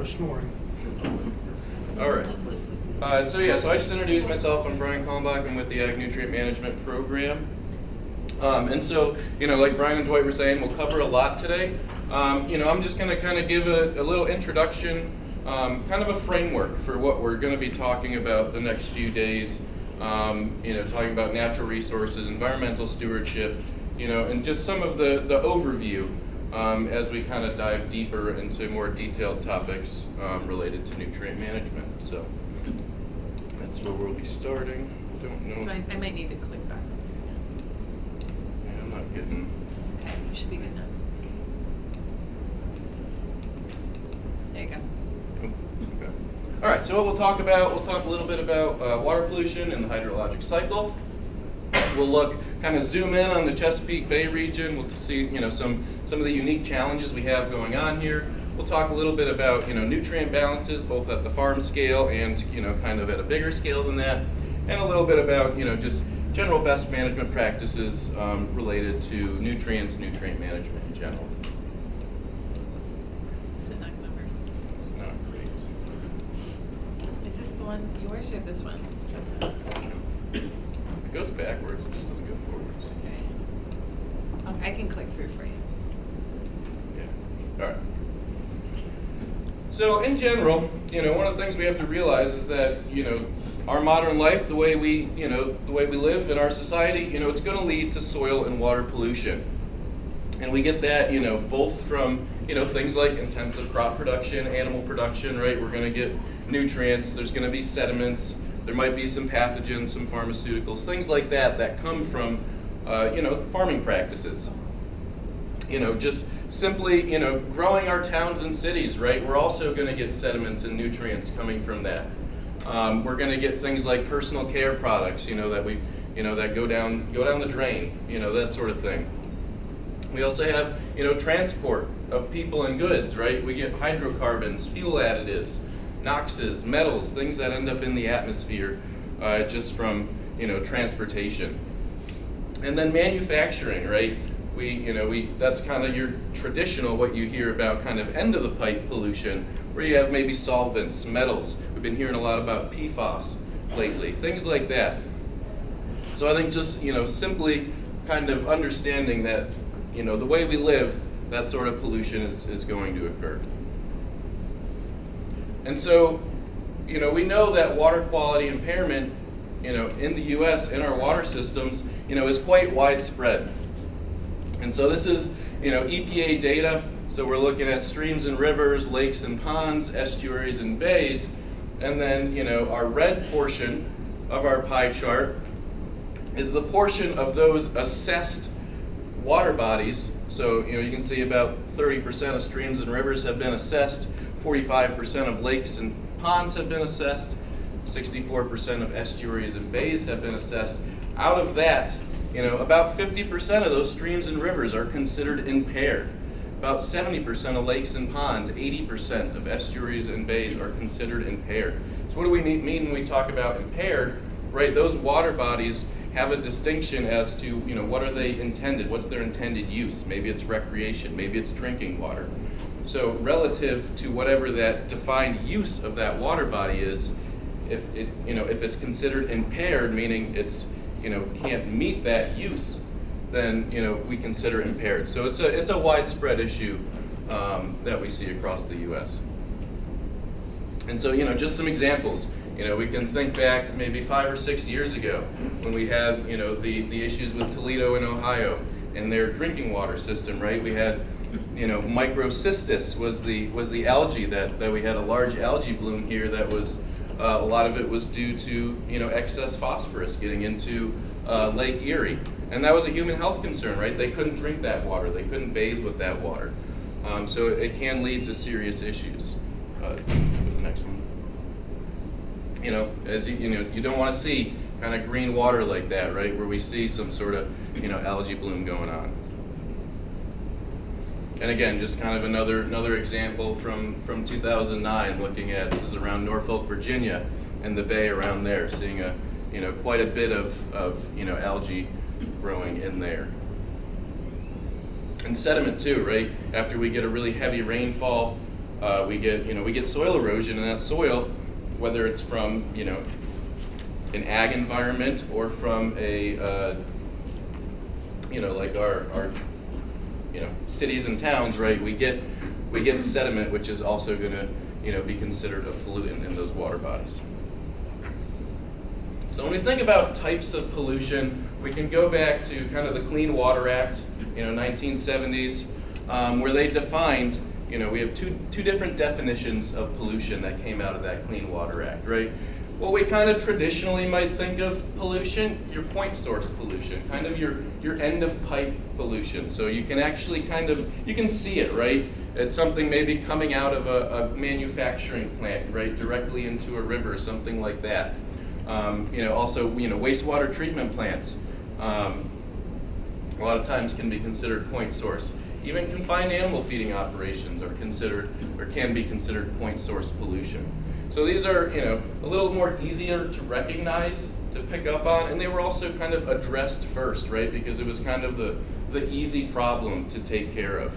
snoring. All right. So I just introduced myself. I'm Brian Kalmbach. I'm with the Ag Nutrient Management Program. And so, like Brian and Dwight were saying, we'll cover a lot today. I'm just going to kind of give a little introduction, kind of a framework for what we're going to be talking about the next few days. Talking about natural resources, environmental stewardship, and just some of the overview as we kind of dive deeper into more detailed topics related to nutrient management. So that's where we'll be starting. Don't know. I might need to click back. Yeah, I'm not getting. Okay, you should be good now. There you go. Okay. All right, so what we'll talk a little bit about water pollution and the hydrologic cycle. We'll kind of zoom in on the Chesapeake Bay region. We'll see, some of the unique challenges we have going on here. We'll talk a little bit about, nutrient balances, both at the farm scale and, kind of at a bigger scale than that, and a little bit about, just general best management practices related to nutrients, nutrient management in general. Is it not number? It's not great. Is this the one yours or this one? Let's grab that. It goes backwards, it just doesn't go forwards. Okay. I can click through for you. Yeah. All right. So in general, one of the things we have to realize is that, our modern life, the way we live in our society, it's going to lead to soil and water pollution. And we get that, both from, things like intensive crop production, animal production, right? We're going to get nutrients, there's going to be sediments, there might be some pathogens, some pharmaceuticals, things like that come from, farming practices. Just simply, growing our towns and cities, right? We're also going to get sediments and nutrients coming from that. We're going to get things like personal care products, that go down the drain, that sort of thing. We also have, transport of people and goods, right? We get hydrocarbons, fuel additives, NOxes, metals, things that end up in the atmosphere just from, transportation. And then manufacturing, right? That's kind of your traditional, what you hear about kind of end of the pipe pollution, where you have maybe solvents, metals. We've been hearing a lot about PFAS lately, things like that. So I think just, simply kind of understanding that, the way we live, that sort of pollution is going to occur. And so, we know that water quality impairment, in the U.S., in our water systems, is quite widespread. And so this is, EPA data. So we're looking at streams and rivers, lakes and ponds, estuaries and bays. And then, our red portion of our pie chart is the portion of those assessed water bodies. So, you can see about 30% of streams and rivers have been assessed, 45% of lakes and ponds have been assessed, 64% of estuaries and bays have been assessed. Out of that, about 50% of those streams and rivers are considered impaired. About 70% of lakes and ponds, 80% of estuaries and bays are considered impaired. So what do we mean when we talk about impaired? Right, those water bodies have a distinction as to, what are they intended? What's their intended use? Maybe it's recreation, maybe it's drinking water. So relative to whatever that defined use of that water body is, if it's considered impaired, meaning it's, can't meet that use, then, we consider impaired. So it's a widespread issue that we see across the U.S. And so, just some examples. We can think back maybe 5 or 6 years ago when we had, the issues with Toledo and Ohio and their drinking water system, right? We had, microcystis was the algae that we had a large algae bloom here that was, a lot of it was due to, excess phosphorus getting into Lake Erie. And that was a human health concern, right? They couldn't drink that water. They couldn't bathe with that water. So it can lead to serious issues. The next one. As you don't want to see kind of green water like that, right? Where we see some sort of, algae bloom going on. And again, just kind of another example from 2009, looking at, this is around Norfolk, Virginia, and the bay around there, seeing quite a bit of algae growing in there. And sediment too, right? After we get a really heavy rainfall, we get soil erosion in that soil, whether it's from an ag environment or from a like our cities and towns, right? We get sediment, which is also going to be considered a pollutant in those water bodies. So when we think about types of pollution, we can go back to kind of the Clean Water Act, 1970s, where they defined, we have two different definitions of pollution that came out of that Clean Water Act, right? What we kind of traditionally might think of pollution, your point source pollution, kind of your end of pipe pollution. So you can actually you can see it, right? It's something maybe coming out of a manufacturing plant, right, directly into a river, something like that. Also, wastewater treatment plants, a lot of times can be considered point source. Even confined animal feeding operations are considered, or can be considered, point source pollution. So these are, a little more easier to recognize, to pick up on, and they were also kind of addressed first, right? Because it was kind of the easy problem to take care of.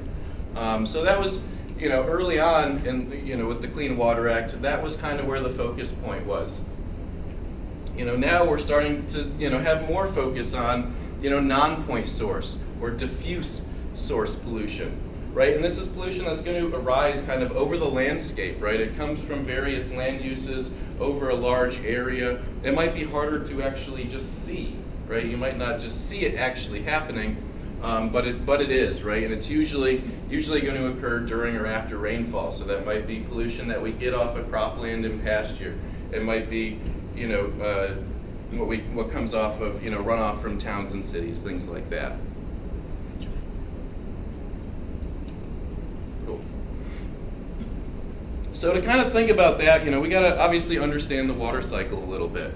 So that was, early on, with the Clean Water Act, that was kind of where the focus point was. Now we're starting to, have more focus on, non-point source or diffuse source pollution, right? And this is pollution that's going to arise kind of over the landscape, right? It comes from various land uses over a large area. It might be harder to actually just see, right? You might not just see it actually happening, but it is, right? And it's usually going to occur during or after rainfall. So that might be pollution that we get off of cropland and pasture. It might be, what comes off of, runoff from towns and cities, things like that. Cool. So to kind of think about that, we got to obviously understand the water cycle a little bit,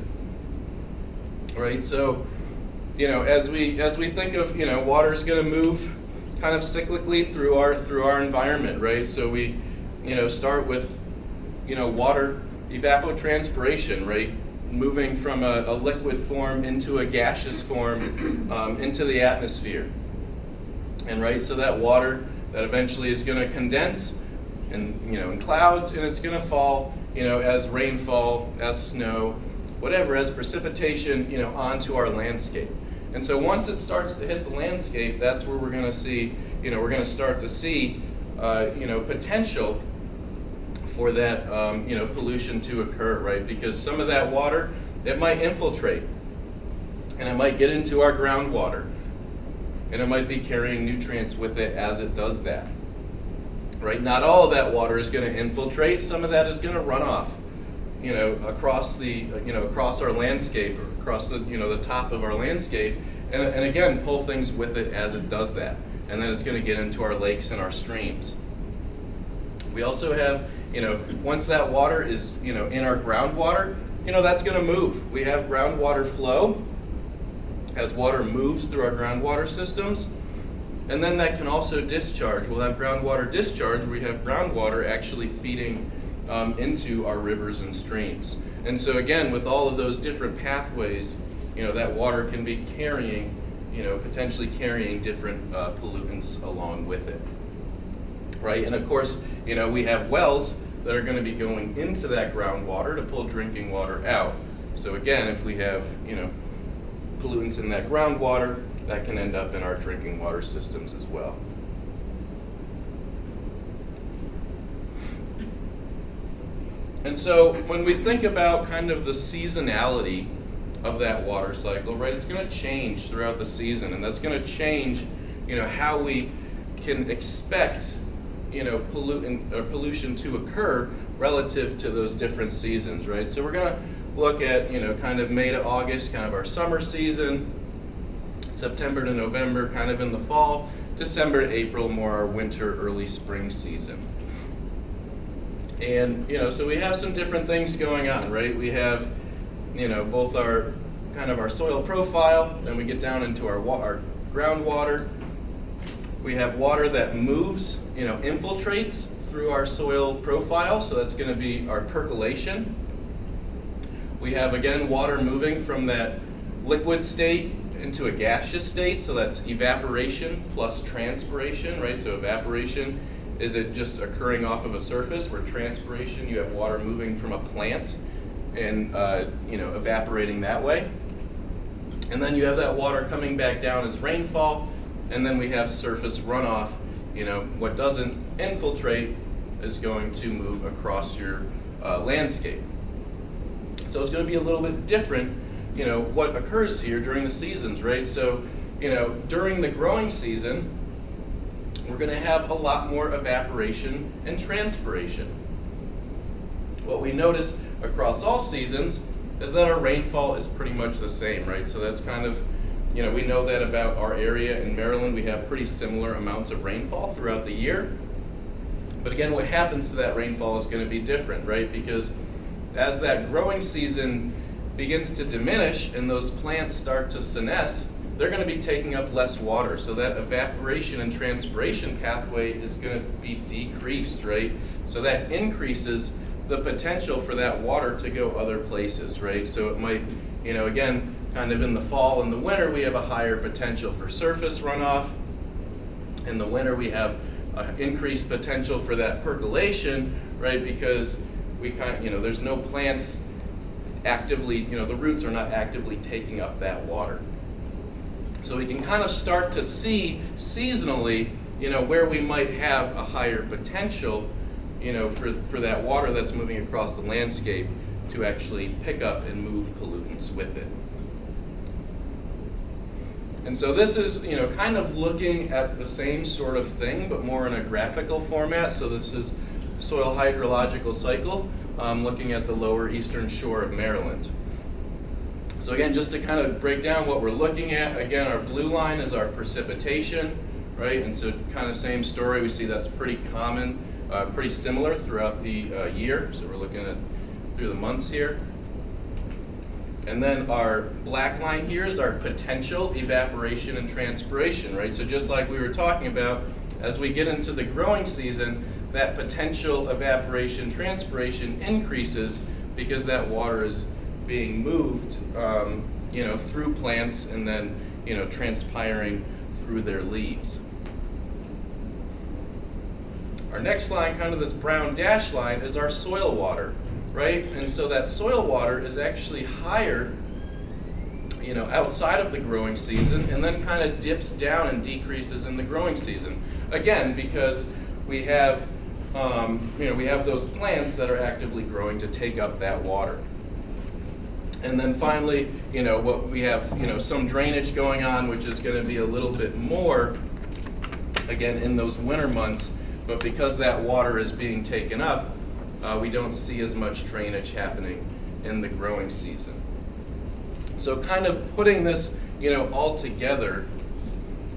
right? So, as we think of, water's going to move kind of cyclically through our environment, right? So we, start with, water evapotranspiration, right? Moving from a liquid form into a gaseous form into the atmosphere. And right, so that water that eventually is going to condense in clouds, and it's going to fall, as rainfall, as snow, whatever, as precipitation, onto our landscape. And so once it starts to hit the landscape, that's where we're going to see, we're going to start to see, potential for that, pollution to occur, right? Because some of that water, it might infiltrate, and it might get into our groundwater, and it might be carrying nutrients with it as it does that, right? Not all of that water is going to infiltrate. Some of that is going to run off, across the, across our landscape, or across the, the top of our landscape, and again, pull things with it as it does that. And then it's going to get into our lakes and our streams. We also have, once that water is, in our groundwater, that's going to move. We have groundwater flow as water moves through our groundwater systems. And then that can also discharge. We'll have groundwater discharge where we have groundwater actually feeding into our rivers and streams. And so again, with all of those different pathways, that water can be carrying, potentially carrying different pollutants along with it. Right? And of course, we have wells that are going to be going into that groundwater to pull drinking water out. So again, if we have, pollutants in that groundwater, that can end up in our drinking water systems as well. And so when we think about kind of the seasonality of that water cycle, right, it's going to change throughout the season, and that's going to change, how we can expect, pollution to occur relative to those different seasons, right? So we're going to look at, kind of May to August, kind of our summer season, September to November, kind of in the fall, December to April, more our winter, early spring season. And, so we have some different things going on, right? We have, both our, kind of our soil profile, then we get down into our groundwater. We have water that moves, infiltrates through our soil profile, so that's going to be our percolation. We have, again, water moving from that liquid state into a gaseous state, so that's evaporation plus transpiration, right? So evaporation is it just occurring off of a surface where transpiration, you have water moving from a plant and evaporating that way. And then you have that water coming back down as rainfall, and then we have surface runoff. What doesn't infiltrate is going to move across your landscape. So it's going to be a little bit different, what occurs here during the seasons, right? So, during the growing season, we're going to have a lot more evaporation and transpiration. What we notice across all seasons is that our rainfall is pretty much the same, right? So that's kind of, we know that about our area in Maryland. We have pretty similar amounts of rainfall throughout the year. But again, what happens to that rainfall is going to be different, right? Because as that growing season begins to diminish and those plants start to senesce, they're going to be taking up less water. So that evaporation and transpiration pathway is going to be decreased, right? So that increases the potential for that water to go other places, right? So it might, again, kind of in the fall and the winter, we have a higher potential for surface runoff. In the winter, we have increased potential for that percolation, right? Because there's no plants actively, the roots are not actively taking up that water. So we can kind of start to see seasonally, where we might have a higher potential, for that water that's moving across the landscape to actually pick up and move pollutants with it. And so this is, kind of looking at the same sort of thing, but more in a graphical format. So this is soil hydrological cycle, looking at the lower eastern shore of Maryland. So again, just to kind of break down what we're looking at, again, our blue line is our precipitation, right? And so kind of same story, we see that's pretty common, pretty similar throughout the year. So we're looking at through the months here. And then our black line here is our potential evaporation and transpiration, right? So just like we were talking about, as we get into the growing season, that potential evaporation, transpiration increases because that water is being moved, through plants and then, transpiring through their leaves. Our next line, kind of this brown dash line, is our soil water, right? And so that soil water is actually higher, outside of the growing season, and then kind of dips down and decreases in the growing season. Again, because we have, we have those plants that are actively growing to take up that water. And then finally, what we have, some drainage going on, which is going to be a little bit more, again, in those winter months. But because that water is being taken up, we don't see as much drainage happening in the growing season. So kind of putting this, all together,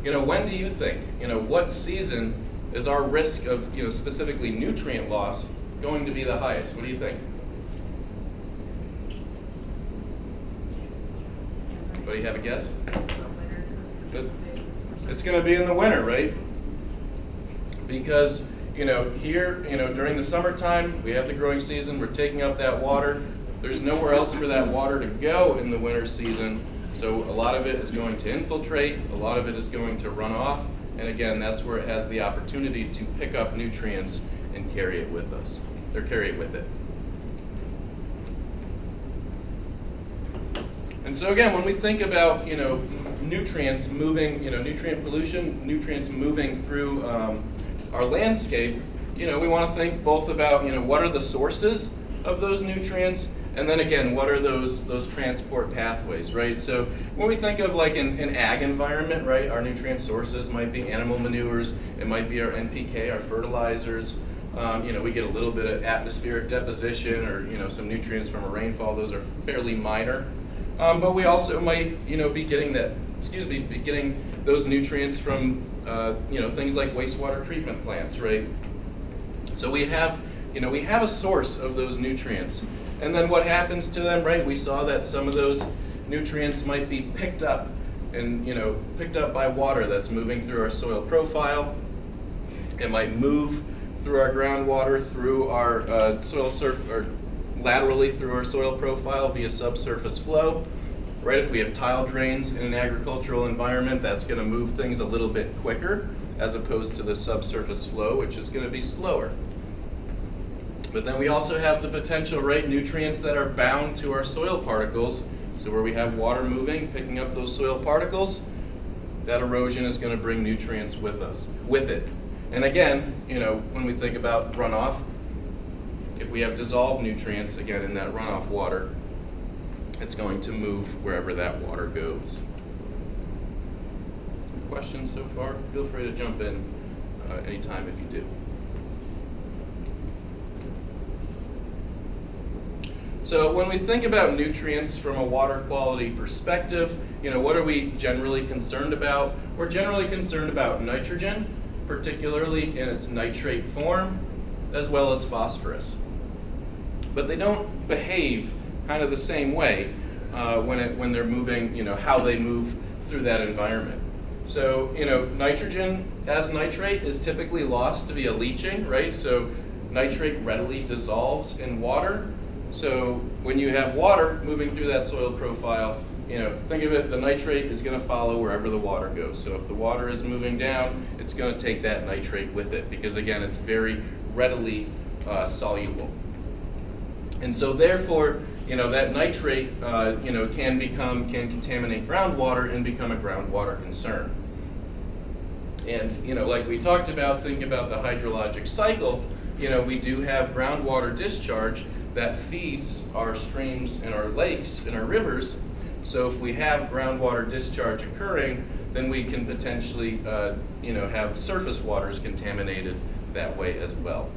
when do you think, what season is our risk of, specifically nutrient loss going to be the highest? What do you think? Anybody have a guess? It's going to be in the winter, right? Because, here, during the summertime, we have the growing season, we're taking up that water. There's nowhere else for that water to go in the winter season. So a lot of it is going to infiltrate, a lot of it is going to run off. And again, that's where it has the opportunity to pick up nutrients and carry it with us, or carry it with it. And so again, when we think about, nutrients moving, nutrient pollution, nutrients moving through our landscape, we want to think both about, what are the sources of those nutrients, and then again, what are those transport pathways, right? So when we think of like an ag environment, right, our nutrient sources might be animal manures, it might be our NPK, our fertilizers, we get a little bit of atmospheric deposition or, some nutrients from a rainfall. Those are fairly minor. But we also might, be getting those nutrients from, things like wastewater treatment plants, right? So we have a source of those nutrients. And then what happens to them, right? We saw that some of those nutrients might be picked up by water that's moving through our soil profile. It might move through our groundwater, through our or laterally through our soil profile via subsurface flow. Right, if we have tile drains in an agricultural environment, that's going to move things a little bit quicker as opposed to the subsurface flow, which is going to be slower. But then we also have the potential, right, nutrients that are bound to our soil particles. So where we have water moving, picking up those soil particles, that erosion is going to bring nutrients with it. And again, when we think about runoff, if we have dissolved nutrients, again, in that runoff water, it's going to move wherever that water goes. Questions so far? Feel free to jump in anytime if you do. So when we think about nutrients from a water quality perspective, what are we generally concerned about? We're generally concerned about nitrogen, particularly in its nitrate form, as well as phosphorus. But they don't behave kind of the same way when they're moving, how they move through that environment. So, nitrogen as nitrate is typically lost via leaching, right? So nitrate readily dissolves in water. So when you have water moving through that soil profile, think of it, the nitrate is going to follow wherever the water goes. So if the water is moving down, it's going to take that nitrate with it because, again, it's very readily soluble. And so therefore, that nitrate, can contaminate groundwater and become a groundwater concern. And, like we talked about, think about the hydrologic cycle, we do have groundwater discharge that feeds our streams and our lakes and our rivers. So if we have groundwater discharge occurring, then we can potentially, have surface waters contaminated that way as well.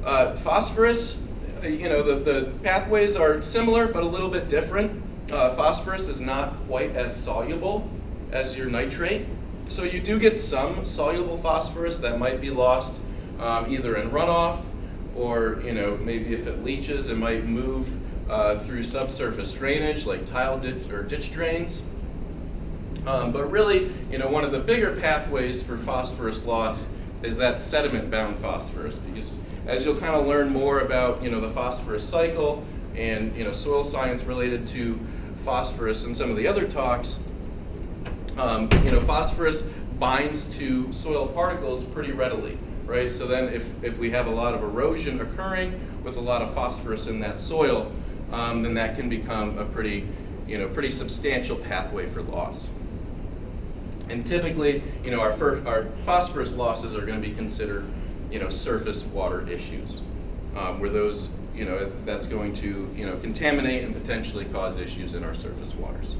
Phosphorus, the pathways are similar but a little bit different. Phosphorus is not quite as soluble as your nitrate. So you do get some soluble phosphorus that might be lost either in runoff or, maybe if it leaches, it might move through subsurface drainage like tile ditch drains. But really, one of the bigger pathways for phosphorus loss is that sediment-bound phosphorus, because as you'll kind of learn more about, the phosphorus cycle and, soil science related to phosphorus and some of the other talks, phosphorus binds to soil particles pretty readily, right? So then if we have a lot of erosion occurring with a lot of phosphorus in that soil, then that can become a pretty substantial pathway for loss. And typically, our phosphorus losses are going to be considered, surface water issues, where those, that's going to, contaminate and potentially cause issues in our surface waters.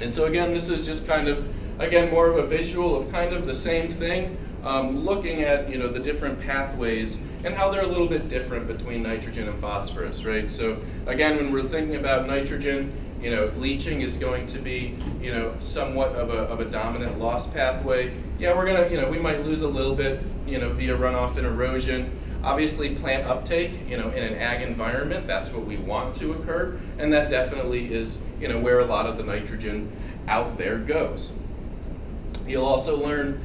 And so again, this is just kind of, more of a visual of kind of the same thing, looking at, the different pathways and how they're a little bit different between nitrogen and phosphorus, right? So again, when we're thinking about nitrogen, leaching is going to be, somewhat of a dominant loss pathway. Yeah, we're gonna, we might lose a little bit, via runoff and erosion. Obviously, plant uptake, in an ag environment, that's what we want to occur, and that definitely is, where a lot of the nitrogen out there goes. You'll also learn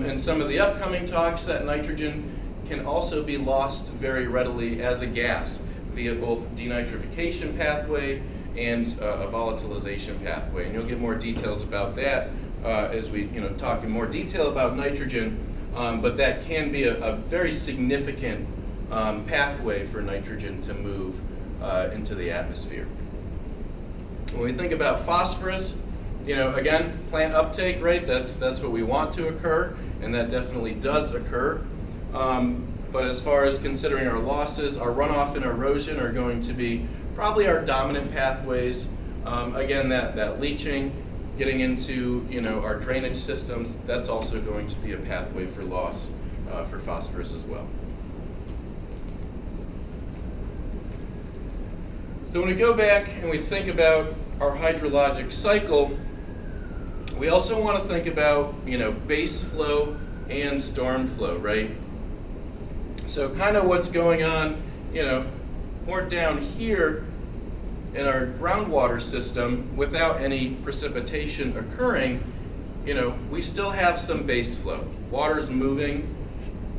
in some of the upcoming talks that nitrogen can also be lost very readily as a gas via both denitrification pathway and a volatilization pathway. And you'll get more details about that as we talk in more detail about nitrogen, but that can be a very significant pathway for nitrogen to move into the atmosphere. When we think about phosphorus, again, plant uptake, right? That's what we want to occur, and that definitely does occur. But as far as considering our losses, our runoff and erosion are going to be probably our dominant pathways. Again, that leaching, getting into our drainage systems, that's also going to be a pathway for loss for phosphorus as well. So when we go back and we think about our hydrologic cycle, we also want to think about base flow and storm flow, right? So kind of what's going on, more down here in our groundwater system without any precipitation occurring, we still have some base flow. Water's moving,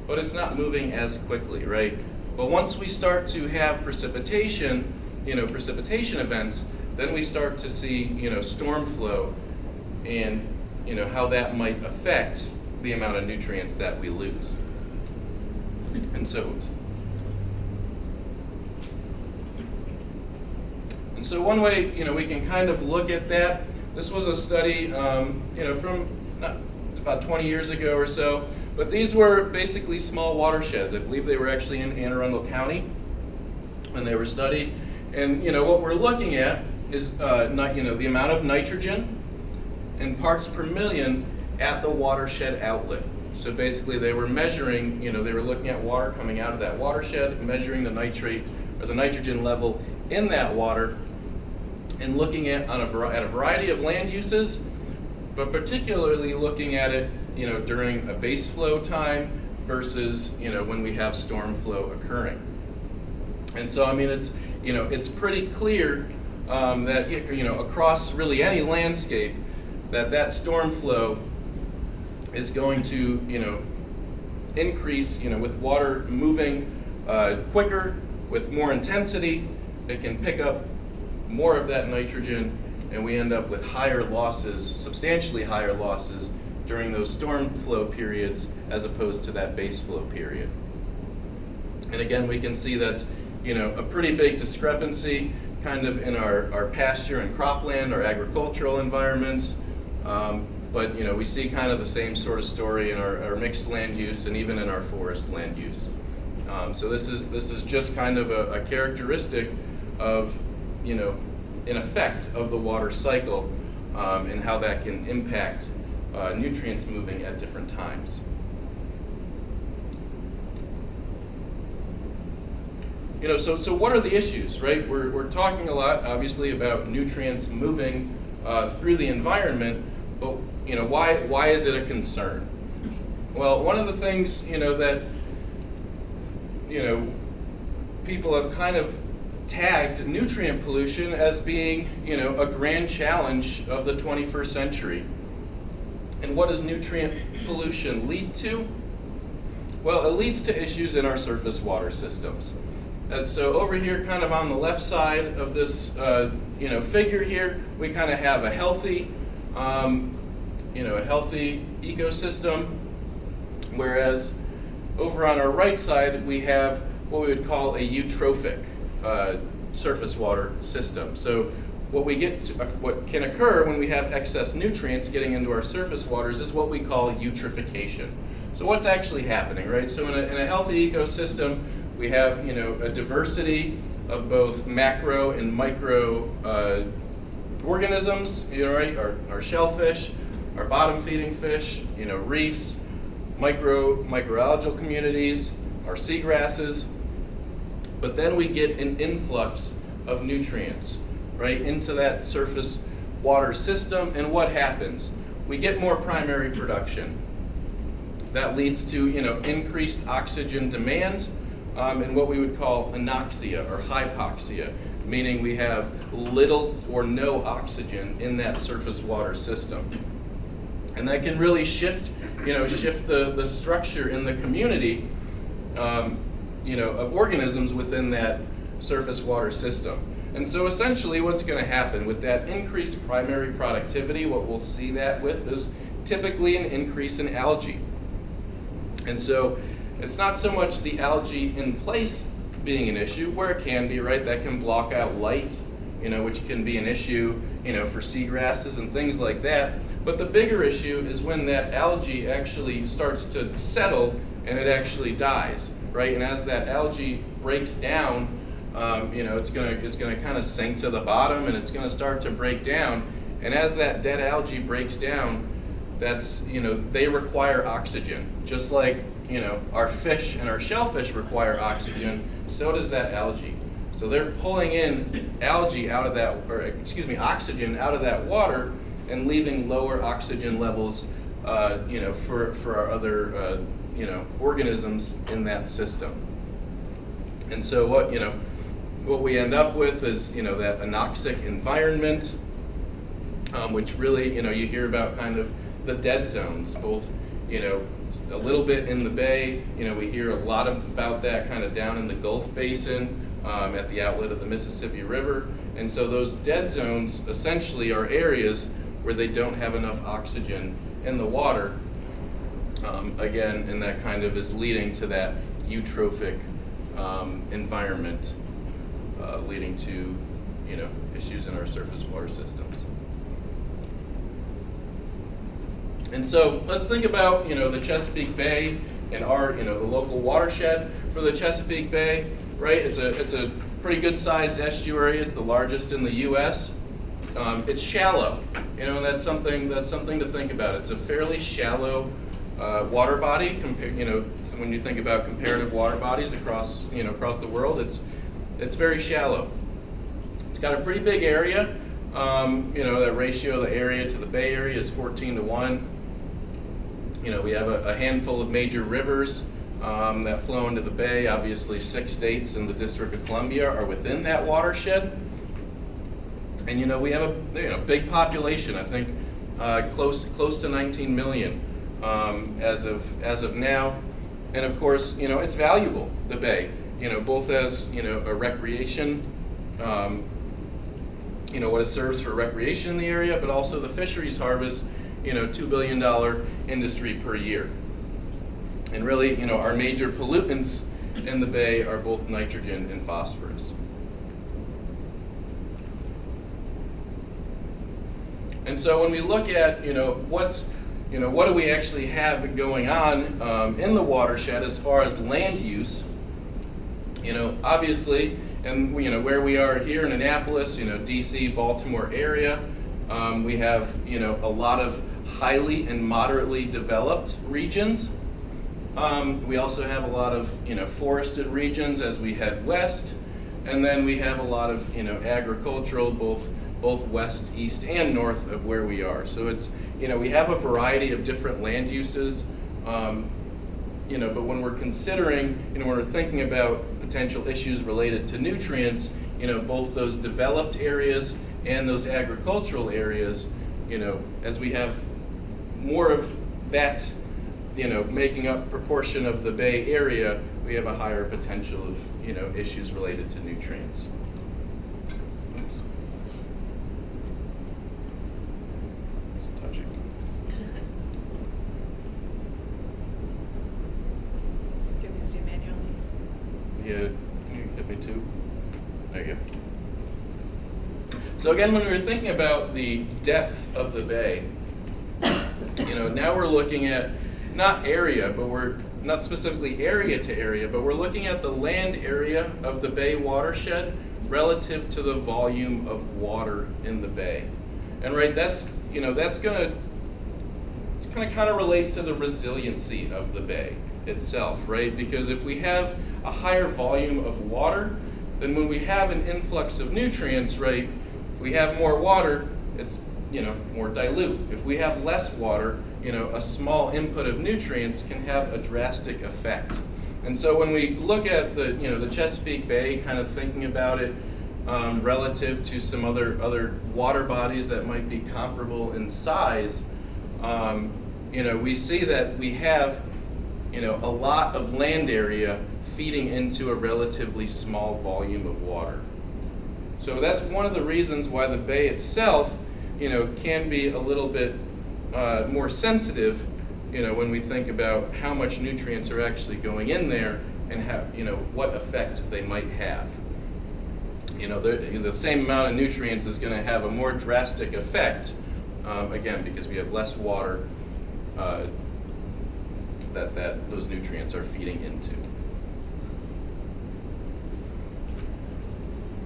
but it's not moving as quickly, right? But once we start to have precipitation, precipitation events, then we start to see, storm flow and, how that might affect the amount of nutrients that we lose. And so one way, we can kind of look at that. This was a study, from about 20 years ago or so. But these were basically small watersheds. I believe they were actually in Anne Arundel County when they were studied. And what we're looking at is the amount of nitrogen in parts per million at the watershed outlet. So basically they were measuring, they were looking at water coming out of that watershed, measuring the nitrate or the nitrogen level in that water, and looking at a variety of land uses, but particularly looking at it during a base flow time versus when we have storm flow occurring. And so it's pretty clear that across really any landscape that storm flow is going to increase with water moving quicker with more intensity. It can pick up more of that nitrogen, and we end up with higher losses, substantially higher losses during those storm flow periods as opposed to that base flow period. And again, we can see that's a pretty big discrepancy kind of in our pasture and cropland, our agricultural environments, but we see kind of the same sort of story in our mixed land use and even in our forest land use. So this is just kind of a characteristic of an effect of the water cycle and how that can impact nutrients moving at different times. So what are the issues, right? We're talking a lot, obviously, about nutrients moving through the environment, but why is it a concern? Well, one of the things that people have kind of tagged nutrient pollution as being a grand challenge of the 21st century. And what does nutrient pollution lead to? Well, it leads to issues in our surface water systems. So over here, kind of on the left side of this figure here, we kind of have a healthy ecosystem, whereas over on our right side we have what we would call a eutrophic surface water system. So what can occur when we have excess nutrients getting into our surface waters is what we call eutrophication. So what's actually happening, right? So in a healthy ecosystem, we have a diversity of both macro and micro organisms, right? Our shellfish, our bottom feeding fish, reefs, microalgal communities, our seagrasses. But then we get an influx of nutrients, right, into that surface water system, and what happens? We get more primary production. That leads to increased oxygen demand and what we would call anoxia or hypoxia, meaning we have little or no oxygen in that surface water system. And that can really shift the structure in the community of organisms within that surface water system. And so essentially what's going to happen with that increased primary productivity, what we'll see that with is typically an increase in algae. And so it's not so much the algae in place being an issue, where it can be, right? That can block out light, which can be an issue, for seagrasses and things like that. But the bigger issue is when that algae actually starts to settle and it actually dies, right? And as that algae breaks down, it's gonna kind of sink to the bottom, and it's gonna start to break down. And as that dead algae breaks down, they require oxygen, just like our fish and our shellfish require oxygen. So does that algae. So they're pulling in oxygen out of that water and leaving lower oxygen levels, for our other, organisms in that system. And so what we end up with is, that anoxic environment, which really, you hear about kind of the dead zones, both, a little bit in the bay. We hear a lot about that kind of down in the Gulf Basin, at the outlet of the Mississippi River, And so those dead zones essentially are areas where they don't have enough oxygen in the water, again, and that kind of is leading to that eutrophic environment, leading to, issues in our surface water systems. And so let's think about, the Chesapeake Bay and our, the local watershed for the Chesapeake Bay, right? It's a pretty good sized estuary. It's the largest in the U.S. It's shallow, and that's something to think about. It's a fairly shallow water body when you think about comparative water bodies across the world. It's very shallow. It's got a pretty big area. That ratio of the area to the Bay Area is 14-1. We have a handful of major rivers that flow into the Bay. Obviously, 6 states in the District of Columbia are within that watershed. And we have a big population. I think close to 19 million as of now. And of course, it's valuable, the Bay. Both as a recreation. What it serves for recreation in the area, but also the fisheries harvest, $2 billion industry per year. And really, our major pollutants in the Bay are both nitrogen and phosphorus. And so when we look at, what do we actually have going on in the watershed as far as land use, obviously, and where we are here in Annapolis, DC, Baltimore area, we have a lot of highly and moderately developed regions. We also have a lot of forested regions as we head west, and then we have a lot of agricultural, both west, east, and north of where we are. So it's we have a variety of different land uses. But when we're considering, when we're thinking about potential issues related to nutrients, both those developed areas and those agricultural areas, as we have more of that, making up proportion of the Bay Area, we have a higher potential of, issues related to nutrients. Oops. Just touching. Do you want to do manually? Yeah, can you hit me too? There you go. So again, when we were thinking about the depth of the bay, now we're looking at not area, but we're not specifically area to area, but we're looking at the land area of the bay watershed relative to the volume of water in the bay. And right, that's gonna kind of relate to the resiliency of the bay itself, right? Because if we have a higher volume of water, then when we have an influx of nutrients, right, if we have more water, it's more dilute. If we have less water, a small input of nutrients can have a drastic effect. And so when we look at the Chesapeake Bay, kind of thinking about it relative to some other water bodies that might be comparable in size, we see that we have a lot of land area feeding into a relatively small volume of water. So that's one of the reasons why the bay itself can be a little bit more sensitive, when we think about how much nutrients are actually going in there and how, what effect they might have. The same amount of nutrients is going to have a more drastic effect, again, because we have less water that those nutrients are feeding into.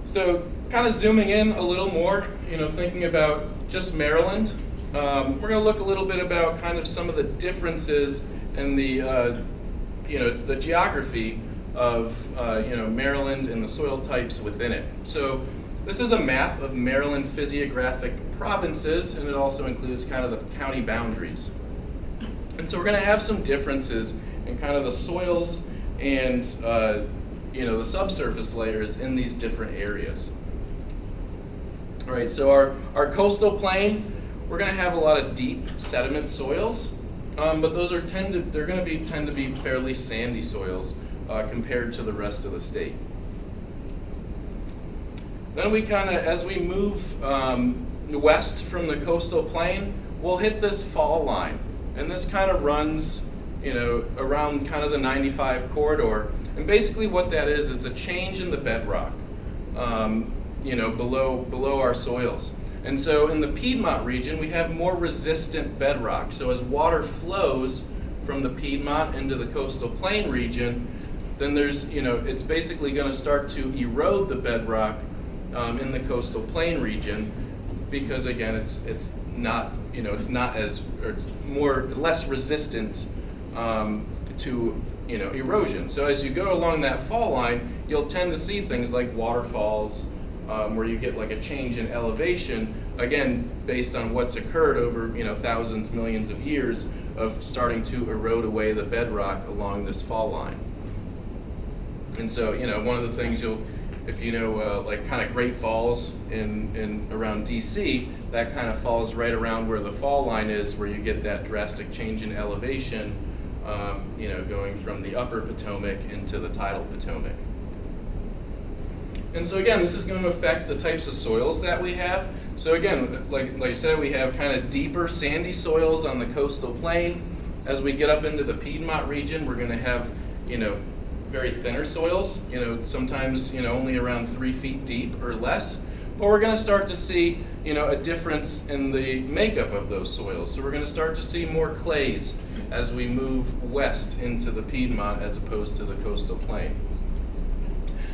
So kind of zooming in a little more, thinking about just Maryland, we're going to look a little bit about kind of some of the differences in the, the geography of, Maryland and the soil types within it. So this is a map of Maryland physiographic provinces, and it also includes kind of the county boundaries. And so we're going to have some differences in kind of the soils and, the subsurface layers in these different areas. All right, so our coastal plain, we're going to have a lot of deep sediment soils, but those tend to be fairly sandy soils compared to the rest of the state. Then we kind of, as we move west from the coastal plain, we'll hit this fall line. And this kind of runs, around kind of the 95 corridor. And basically what that is, it's a change in the bedrock, below our soils. And so in the Piedmont region, we have more resistant bedrock. So as water flows from the Piedmont into the coastal plain region, then there's, it's basically going to start to erode the bedrock in the coastal plain region, because again, it's not, it's not as, or it's less resistant to, erosion. So as you go along that fall line, you'll tend to see things like waterfalls, where you get like a change in elevation, again, based on what's occurred over, thousands, millions of years of starting to erode away the bedrock along this fall line. And so, one of the things if you know, like kind of Great Falls in around DC, that kind of falls right around where the fall line is, where you get that drastic change in elevation, going from the upper Potomac into the tidal Potomac. And so again, this is going to affect the types of soils that we have. So again, like I said, we have kind of deeper sandy soils on the coastal plain. As we get up into the Piedmont region, we're going to have, very thinner soils, sometimes, only around 3 feet deep or less. But we're going to start to see, a difference in the makeup of those soils. So we're going to start to see more clays as we move west into the Piedmont as opposed to the coastal plain.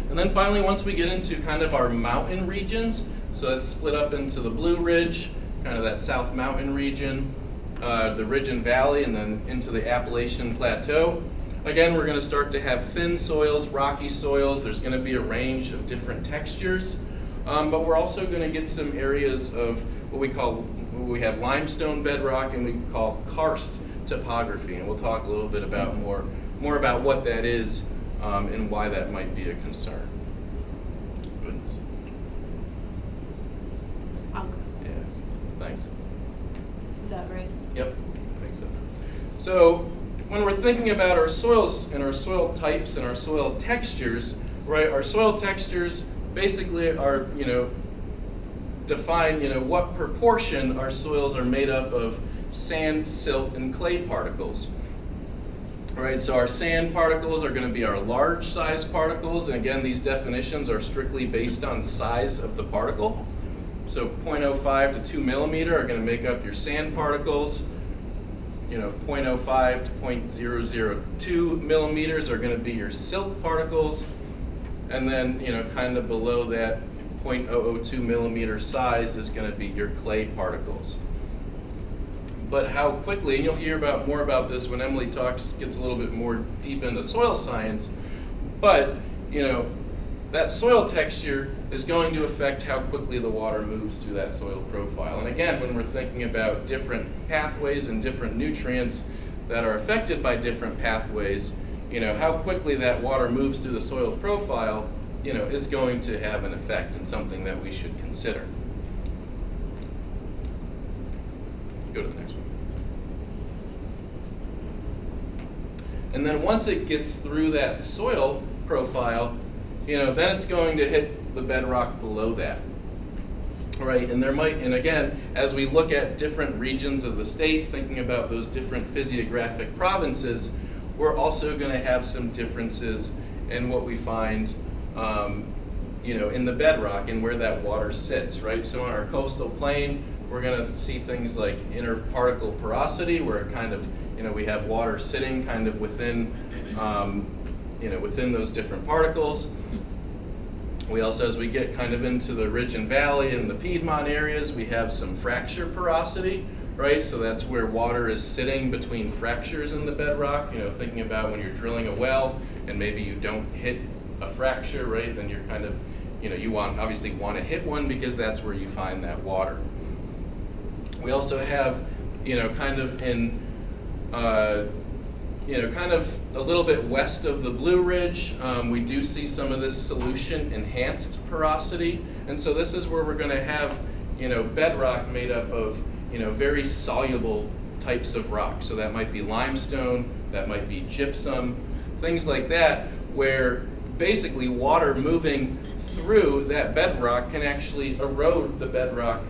And then finally, once we get into kind of our mountain regions, so that's split up into the Blue Ridge, kind of that South Mountain region, the Ridge and Valley, and then into the Appalachian Plateau. Again, we're going to start to have thin soils, rocky soils. There's going to be a range of different textures, but we're also going to get some areas of what we have limestone bedrock, and we call karst topography, and we'll talk a little bit about more about what that is and why that might be a concern. Goodness. I'll go. Yeah, thanks. Is that right? Yep, I think so. So when we're thinking about our soils and our soil types and our soil textures, right, our soil textures basically are, define, what proportion our soils are made up of sand, silt, and clay particles. All right, so our sand particles are going to be our large size particles, and again, these definitions are strictly based on size of the particle. So 0.05 to 2 millimeter are going to make up your sand particles. 0.05 to 0.002 millimeters are going to be your silt particles, and then kind of below that 0.002 millimeter size is going to be your clay particles. But how quickly, and you'll hear more about this when Emily gets a little bit more deep into soil science, but that soil texture is going to affect how quickly the water moves through that soil profile. And again, when we're thinking about different pathways and different nutrients that are affected by different pathways, how quickly that water moves through the soil profile, is going to have an effect and something that we should consider. Go to the next one. And then once it gets through that soil profile, then it's going to hit the bedrock below that. Right, and again, as we look at different regions of the state, thinking about those different physiographic provinces, we're also going to have some differences in what we find, in the bedrock and where that water sits, right? So on our coastal plain, we're going to see things like interparticle porosity, where it kind of, we have water sitting kind of within, within those different particles. We also, as we get kind of into the Ridge and Valley and the Piedmont areas, we have some fracture porosity, right? So that's where water is sitting between fractures in the bedrock. Thinking about when you're drilling a well and maybe you don't hit a fracture, right? Then you're kind of, you obviously want to hit one because that's where you find that water. We also have, kind of in, kind of a little bit west of the Blue Ridge, we do see some of this solution enhanced porosity. And so this is where we're going to have, bedrock made up of, very soluble types of rock. So that might be limestone, that might be gypsum, things like that, where basically water moving through that bedrock can actually erode the bedrock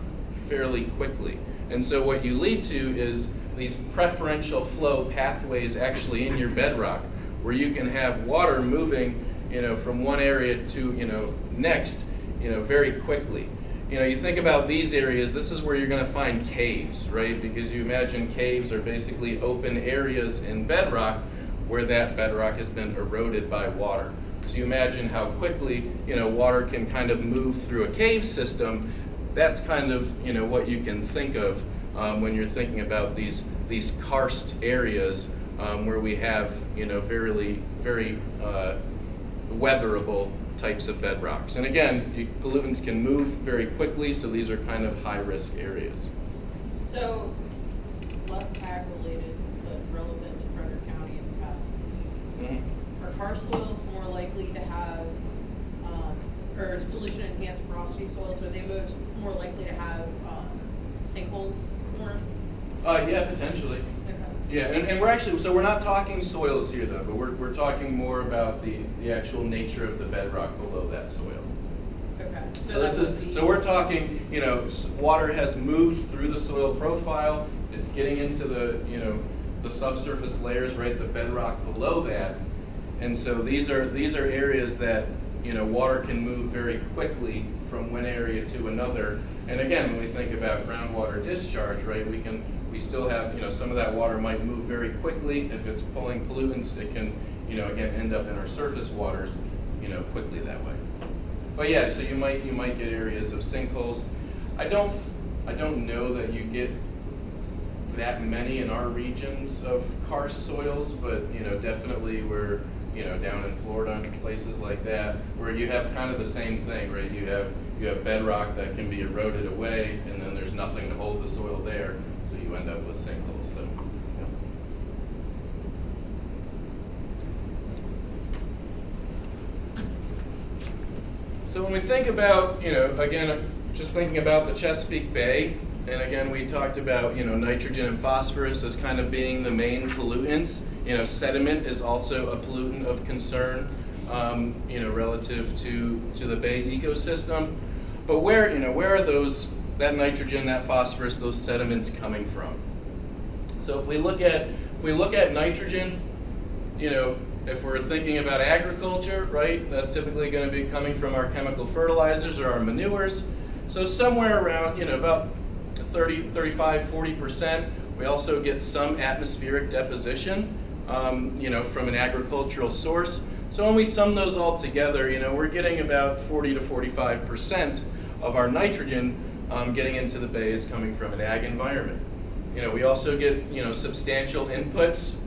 fairly quickly. And so what you lead to is these preferential flow pathways actually in your bedrock, where you can have water moving, from one area to, next, very quickly. You think about these areas, this is where you're going to find caves, right? Because you imagine caves are basically open areas in bedrock where that bedrock has been eroded by water. So you imagine how quickly, water can kind of move through a cave system. That's kind of, what you can think of when you're thinking about these karst areas where we have, very weatherable types of bedrocks. And again, pollutants can move very quickly, so these are kind of high-risk areas. So, less ag related, but relevant to Frederick County in the past. Mm-hmm. Are karst soils more likely to have, or solution-enhanced porosity soils, are they more likely to have sinkholes form? Yeah, potentially. Okay. Yeah, and we're actually, so we're not talking soils here though, but we're talking more about the actual nature of the bedrock below that soil. Okay. So we're talking, water has moved through the soil profile, it's getting into the subsurface layers, right, the bedrock below that. And so these are areas that, water can move very quickly from one area to another. And again, when we think about groundwater discharge, right, we still have, some of that water might move very quickly. If it's pulling pollutants, it can, again, end up in our surface waters, quickly that way. But yeah, so you might get areas of sinkholes. I don't know that you get that many in our regions of karst soils, but definitely we're down in Florida and places like that, where you have kind of the same thing, right? You have bedrock that can be eroded away, and then there's nothing to hold the soil there, so you end up with sinkholes. So, yeah. So when we think about, again, just thinking about the Chesapeake Bay, and again, we talked about, nitrogen and phosphorus as kind of being the main pollutants. Sediment is also a pollutant of concern, relative to the bay ecosystem. But where are that nitrogen, that phosphorus, those sediments coming from? So if we look at nitrogen, if we're thinking about agriculture, right, that's typically going to be coming from our chemical fertilizers or our manures. So somewhere around, about 30, 35, 40%. We also get some atmospheric deposition, from an agricultural source. So when we sum those all together, we're getting about 40 to 45% of our nitrogen getting into the bays coming from an ag environment. We also get, substantial inputs,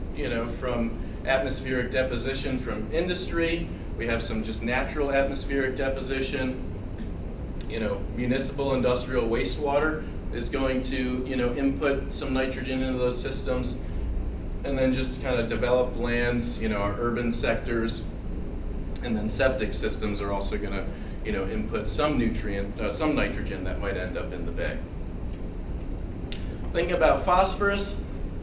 from atmospheric deposition from industry. We have some just natural atmospheric deposition. Municipal industrial wastewater is going to, input some nitrogen into those systems. And then just kind of developed lands, our urban sectors, and then septic systems are also going to, input some some nitrogen that might end up in the bay. Thinking about phosphorus,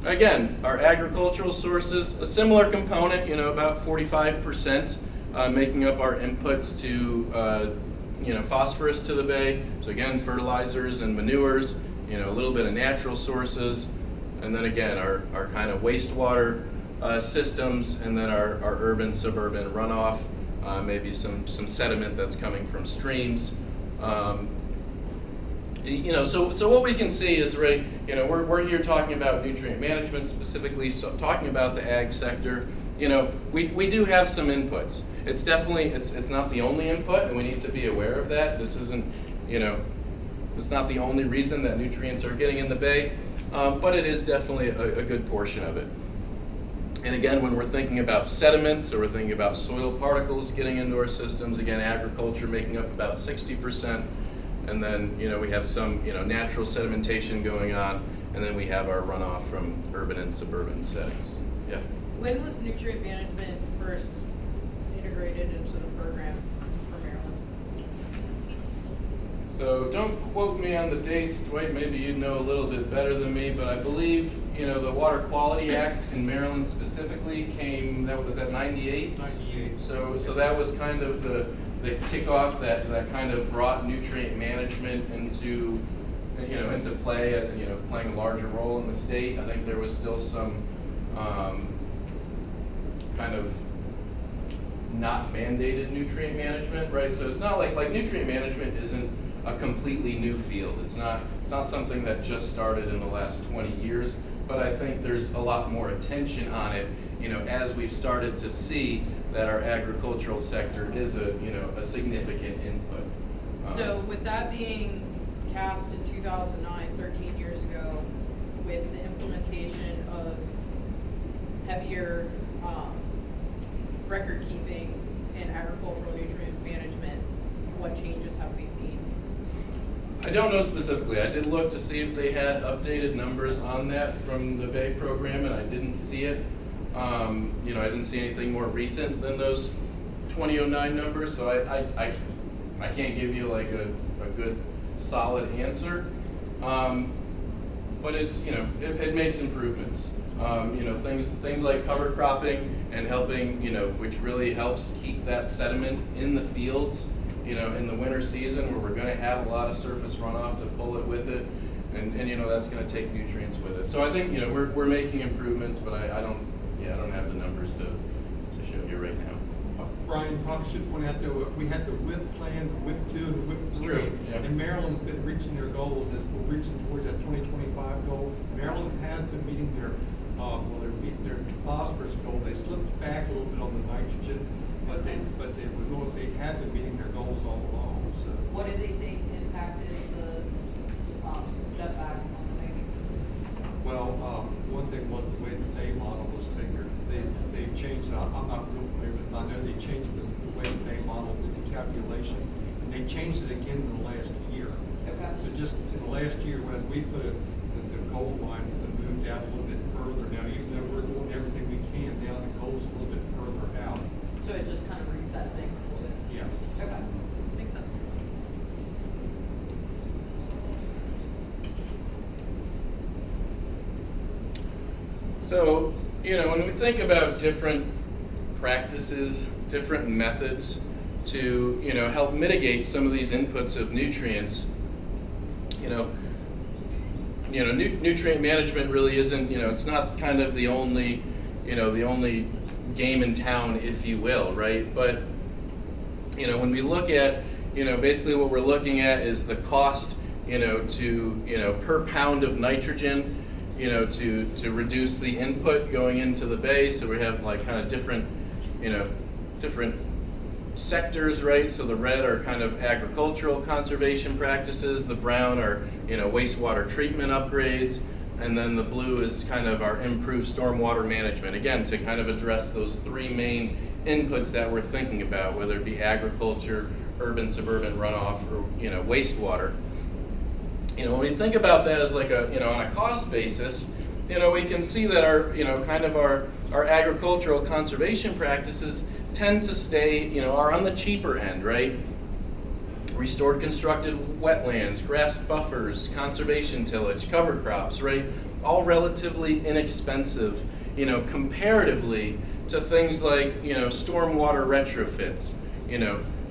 again, our agricultural sources, a similar component, about 45%, making up our inputs to, phosphorus to the bay. So again, fertilizers and manures, a little bit of natural sources. And then again, our kind of wastewater systems, and then our urban, suburban runoff, maybe some sediment that's coming from streams. So what we can see is, right, we're here talking about nutrient management specifically, so talking about the ag sector. We do have some inputs. It's definitely, it's not the only input, and we need to be aware of that. This isn't, it's not the only reason that nutrients are getting in the bay. But it is definitely a good portion of it. And again, when we're thinking about sediments, or we're thinking about soil particles getting into our systems, again, agriculture making up about 60%, and then we have some natural sedimentation going on, and then we have our runoff from urban and suburban settings. Yeah. When was nutrient management first integrated into the program for Maryland? So don't quote me on the dates, Dwight, maybe you know a little bit better than me, but I believe, the Water Quality Act in Maryland specifically came, that was at 98? 98. So that was kind of the kick off that kind of brought nutrient management into play, playing a larger role in the state. I think there was still some kind of not mandated nutrient management, right? So it's not like nutrient management isn't a completely new field. It's not something that just started in the last 20 years, but I think there's a lot more attention on it, as we've started to see that our agricultural sector is a significant input. So with that being cast in 2009, 13 years ago, with the implementation of heavier record keeping in agricultural nutrient management, what changes have we seen? I don't know specifically. I did look to see if they had updated numbers on that from the Bay program, and I didn't see it. I didn't see anything more recent than those 2009 numbers, so I can't give you like a good solid answer. But it's, it makes improvements. Things like cover cropping and helping, which really helps keep that sediment in the fields, in the winter season where we're going to have a lot of surface runoff to pull it with it, and that's going to take nutrients with it. So I think, we're making improvements, but I don't have the numbers to show you right now. Brian, probably should point out that we had the WIP plan, the WIP 2, and the WIP 3. True, yeah. And Maryland's been reaching their goals as we're reaching towards that 2025 goal. Maryland has been meeting their phosphorus goal. They slipped back a little bit on the nitrogen, but they have been meeting their goals all along. So What do they think impacted the step back on the nitrogen? well, one thing was the way the day model was figured. They've changed it. I'm not real familiar with it, but I know they changed the way the day model did the calculation. And they changed it again in the last year. Okay. So just in the last year, as we put it, the goal line has been moved out a little bit further. Now, even though we're doing everything we can, now the goal's a little bit further out. So it just kind of reset things a little bit? Yes. Okay, makes sense. So, when we think about different practices, different methods to, help mitigate some of these inputs of nutrients, nutrient management really isn't, it's not kind of the only, the only game in town, if you will, right? But, when we look at, basically what we're looking at is the cost, to, per pound of nitrogen, to reduce the input going into the bay. So we have like kind of different, different sectors, right? So the red are kind of agricultural conservation practices, the brown are, wastewater treatment upgrades, and then the blue is kind of our improved stormwater management, again, to kind of address those three main inputs that we're thinking about, whether it be agriculture, urban, suburban runoff, or, wastewater. When we think about that as like a, on a cost basis, we can see that our, kind of our agricultural conservation practices tend to stay, are on the cheaper end, right? Restored constructed wetlands, grass buffers, conservation tillage, cover crops, right? All relatively inexpensive, comparatively to things like, stormwater retrofits,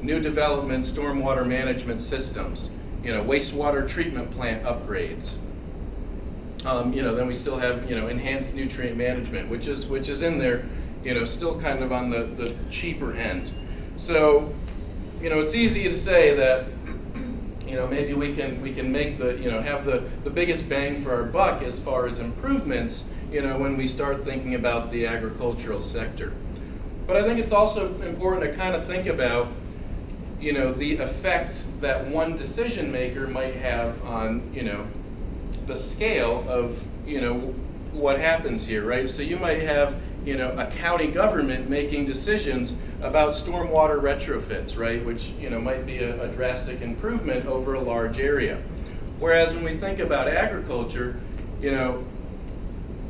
new development stormwater management systems, wastewater treatment plant upgrades. Then we still have, enhanced nutrient management, which is in there, still kind of on the cheaper end. So, it's easy to say that, maybe we can make the, have the biggest bang for our buck as far as improvements, when we start thinking about the agricultural sector. But I think it's also important to kind of think about, the effect that one decision maker might have on, the scale of, what happens here, right? So you might have, a county government making decisions about stormwater retrofits, right? Which, might be a drastic improvement over a large area. Whereas when we think about agriculture,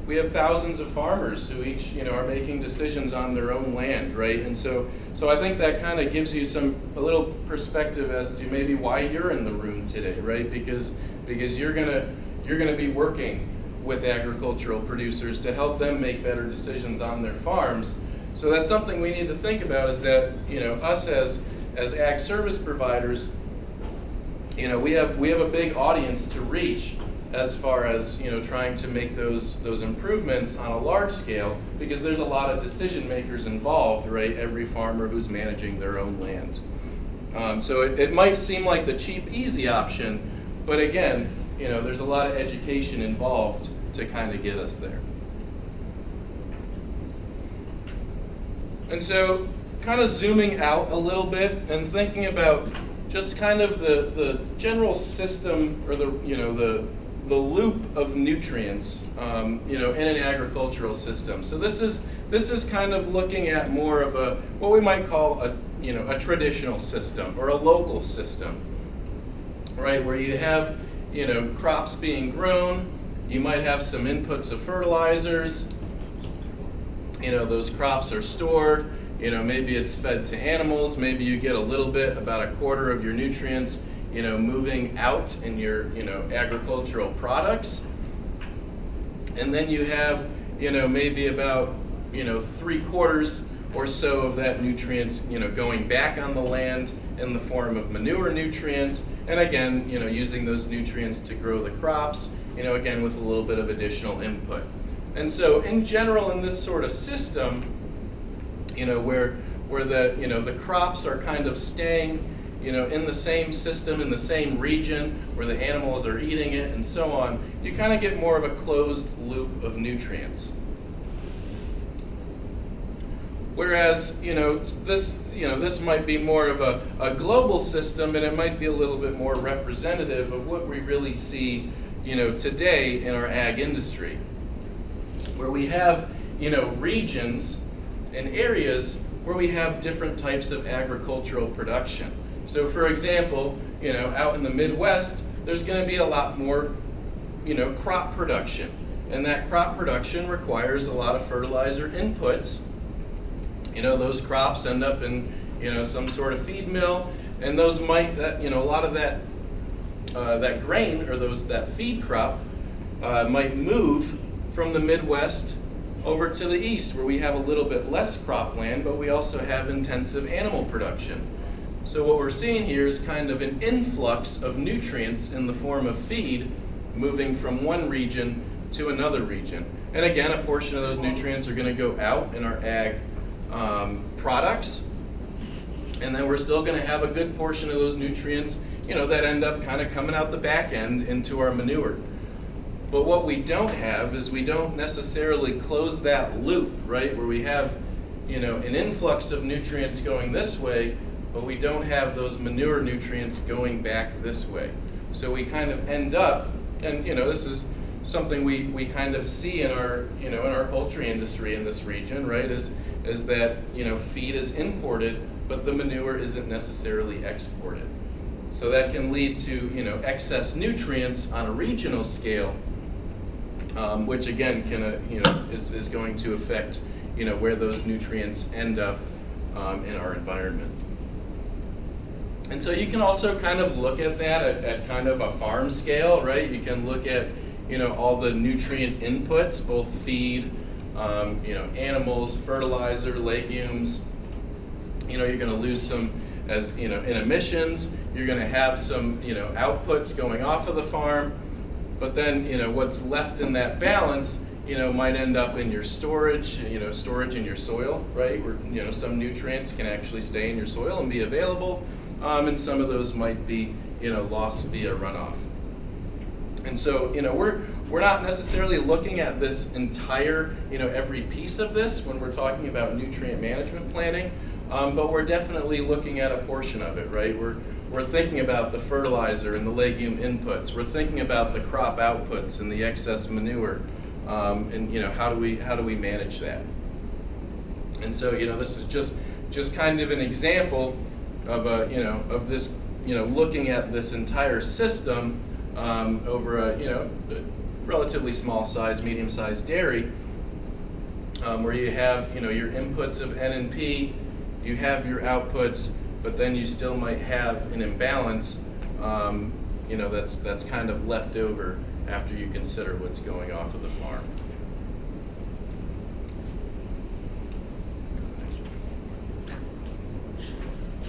we have thousands of farmers who each, are making decisions on their own land, right? And so I think that kind of gives you a little perspective as to maybe why you're in the room today, right? Because you're gonna be working with agricultural producers to help them make better decisions on their farms. So that's something we need to think about, is that, us as as ag service providers, we have a big audience to reach as far as trying to make those improvements on a large scale, because there's a lot of decision makers involved, right? Every farmer who's managing their own land. So it might seem like the cheap, easy option, but again, there's a lot of education involved to kind of get us there. And so, kind of zooming out a little bit and thinking about just kind of the general system, or the loop of nutrients, in an agricultural system. So this is kind of looking at more of what we might call a traditional system or a local system, right? Where you have crops being grown, you might have some inputs of fertilizers. Those crops are stored. Maybe it's fed to animals. Maybe you get a little bit, about a quarter of your nutrients, moving out in your, agricultural products. And then you have, maybe about, 3/4 or so of that nutrients, going back on the land in the form of manure nutrients. And again, using those nutrients to grow the crops, again, with a little bit of additional input. And so in general, in this sort of system, where the crops are kind of staying, in the same system, in the same region, where the animals are eating it and so on, you kind of get more of a closed loop of nutrients. Whereas, this might be more of a global system, and it might be a little bit more representative of what we really see, today in our ag industry, where we have, regions and areas where we have different types of agricultural production. So for example, out in the Midwest, there's going to be a lot more, crop production. And that crop production requires a lot of fertilizer inputs. Those crops end up in, some sort of feed mill, and those might, a lot of that grain, or that feed crop, might move from the Midwest over to the east, where we have a little bit less cropland, but we also have intensive animal production. So what we're seeing here is kind of an influx of nutrients in the form of feed moving from one region to another region. And again, a portion of those nutrients are going to go out in our ag products, and then we're still going to have a good portion of those nutrients, that end up kind of coming out the back end into our manure. But what we don't have is we don't necessarily close that loop, right? Where we have, an influx of nutrients going this way, but we don't have those manure nutrients going back this way. So we kind of end up, and this is something we kind of see in our, in our poultry industry in this region, right? Is that, feed is imported, but the manure isn't necessarily exported. So that can lead to, excess nutrients on a regional scale, which again can, is going to affect, where those nutrients end up in our environment. And so you can also kind of look at that at kind of a farm scale, right? You can look at, all the nutrient inputs, both feed, animals, fertilizer, legumes. You're going to lose some, as in emissions. You're going to have some, outputs going off of the farm. But then, what's left in that balance, might end up in your storage, storage in your soil, right? Where, some nutrients can actually stay in your soil and be available, and some of those might be, lost via runoff. And so, we're not necessarily looking at this entire, every piece of this when we're talking about nutrient management planning, but we're definitely looking at a portion of it, right? We're thinking about the fertilizer and the legume inputs. We're thinking about the crop outputs and the excess manure, and how do we manage that? And so this is just kind of an example of of this looking at this entire system over a relatively small size, medium sized dairy, where you have your inputs of N and P, you have your outputs, but then you still might have an imbalance, that's kind of left over after you consider what's going off of the farm.